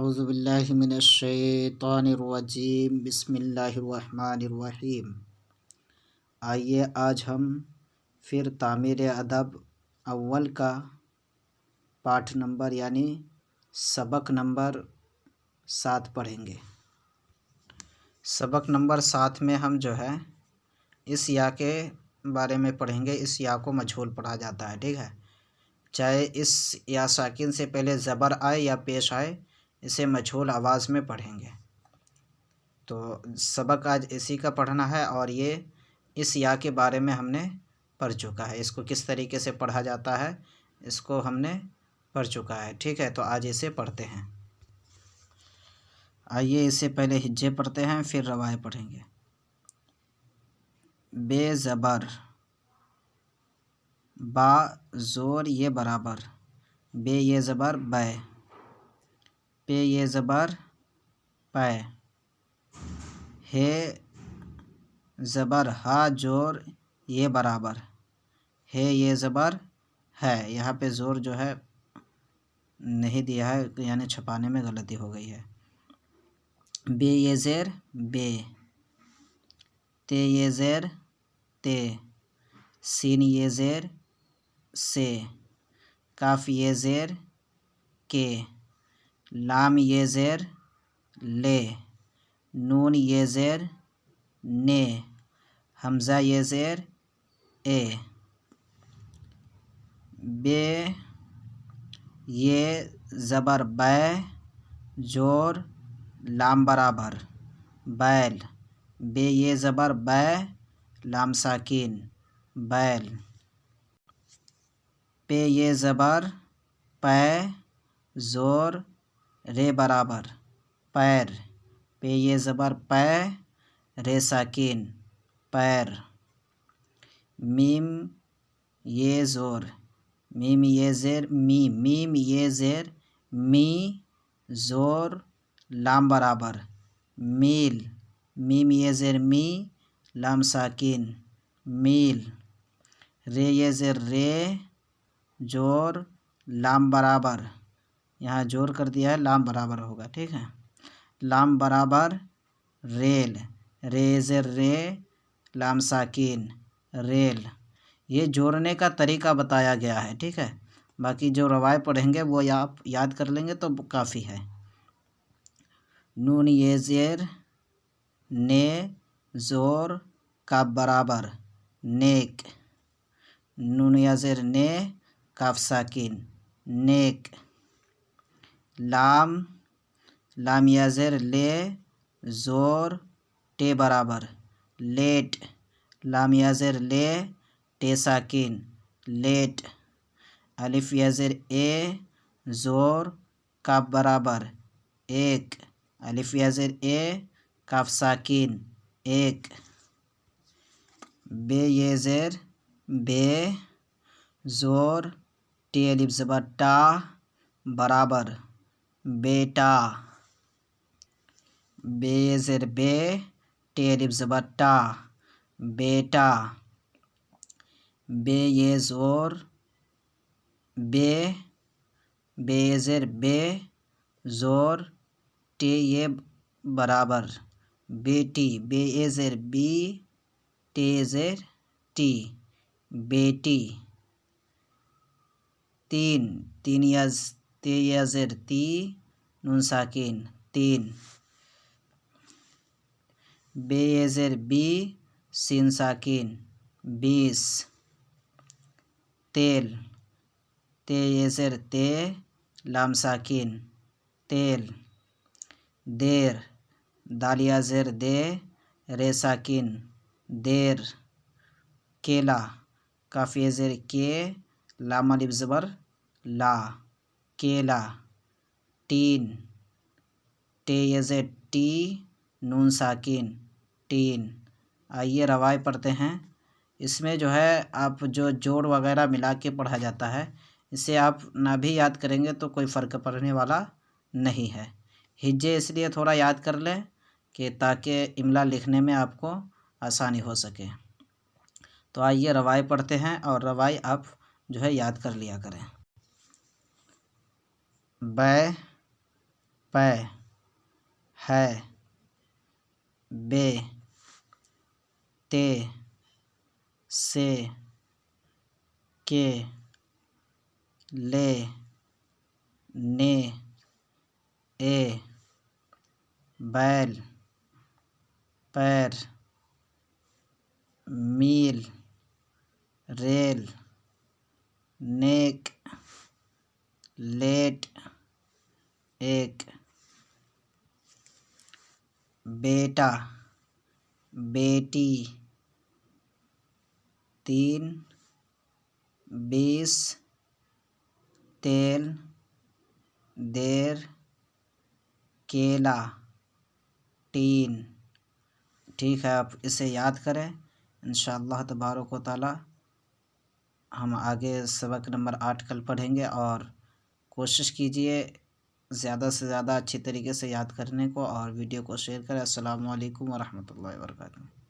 اعوذ باللہ من الشیطان الرجیم بسم اللہ الرحمن الرحیم۔ آئیے آج ہم پھر تعمیر ادب اول کا پاٹھ نمبر یعنی سبق نمبر 7 پڑھیں گے۔ سبق نمبر 7 میں ہم جو ہے اس یا کے بارے میں پڑھیں گے۔ اس یا کو مجہول پڑھا جاتا ہے، ٹھیک ہے، چاہے اس یا ساکن سے پہلے زبر آئے یا پیش آئے، اسے مجہول آواز میں پڑھیں گے۔ تو سبق آج اسی کا پڑھنا ہے، اور یہ اس یا کے بارے میں ہم نے پڑھ چکا ہے، اس کو کس طریقے سے پڑھا جاتا ہے اس کو ہم نے پڑھ چکا ہے، ٹھیک ہے۔ تو آج اسے پڑھتے ہیں۔ آئیے اس سے پہلے ہجے پڑھتے ہیں، پھر روائے پڑھیں گے۔ بے زبر، با زور یہ برابر، بے یہ زبر بے، پے یہ زبر پے، ہے زبر ہا جور یہ برابر، ہے یہ زبر ہے۔ یہاں پہ زور جو ہے نہیں دیا ہے، یعنی چھپانے میں غلطی ہو گئی ہے۔ بے یہ زیر بے، تے یہ زیر تے، سین یہ زیر سے، کاف یہ زیر کے، لام یہ زیر لے، نون یہ زیر نے، حمزہ یہ زیر اے۔ بے یہ زبر بے، جور لام برابر، بیل، بے یہ زبر بے، لام ساکین بیل۔ پے یہ زبر پے، زور رے برابر، پیر، پے یہ زبر پے، رے ساکین پیر۔ میم یہ زور، میم یہ زیر می، میم یہ زیر می، زور لام برابر، میل، میم یہ زیر می، لام ساکین میل۔ رے یہ زیر رے، جور لام برابر، یہاں جور کر دیا ہے، لام برابر ہوگا، ٹھیک ہے، لام برابر ریل، رے زیر رے، لام ساکین ریل۔ یہ جوڑنے کا طریقہ بتایا گیا ہے، ٹھیک ہے، باقی جو روائے پڑھیں گے وہ آپ یاد کر لیں گے تو کافی ہے۔ نون یہ زیر نے، زور کاف برابر نیک، نون یا زیر نے، کاف ساکین نیک۔ لام، لام یا زیر لے، زور ٹے برابر لیٹ، لام یا زیر لے، ٹے ساکین لیٹ۔ الف یا زیر اے، زور کاف برابر ایک، الف یا زیر اے، کاف ساکین ایک۔ بے یہ زیر بے، زور ٹے الف زبر ٹا برابر بیٹا، بے یہ زیر بے، ٹے الف زبر ٹا بیٹا۔ بے یہ زور بے، بے یہ زیر بے، زور ٹے یہ برابر بیٹی، بے یہ زیر بی، ٹے زیر ٹی بیٹی۔ تین، تین یا تے یا زیر تی، نون ساکین تین۔ بے یہ زیر بی، سین ساکین بیس۔ تیل، تے یہ زیر تے، لام ساکین تیل۔ دیر، دال یا زیر دے، رے ساکین دیر۔ کیلا، کاف یہ زیر کے، لام الف زبر لا کیلا۔ ٹین، ٹے یہ زیر ٹی، نون ساکین ٹین۔ آئیے روائے پڑھتے ہیں۔ اس میں جو ہے آپ جو جوڑ وغیرہ ملا کے پڑھا جاتا ہے، اسے آپ نہ بھی یاد کریں گے تو کوئی فرق پڑنے والا نہیں ہے۔ ہجے اس لیے تھوڑا یاد کر لیں کہ تاکہ املا لکھنے میں آپ کو آسانی ہو سکے۔ تو آئیے روائے پڑھتے ہیں، اور روائے آپ جو ہے یاد کر لیا کریں۔ بے، پے ہے بے تے سے کے لے نے اے بیل پیر میل ریل نیک لیٹ ایک بیٹا بیٹی تین بیس تیل دیر کیلا تین. ٹھیک ہے، آپ اسے یاد کریں. انشاءاللہ تبارک و تعالی ہم آگے سبق نمبر 8 کل پڑھیں گے، اور کوشش کیجئے زیادہ سے زیادہ اچھی طریقے سے یاد کرنے کو، اور ویڈیو کو شیئر کریں. السلام علیکم ورحمۃ اللہ وبرکاتہ.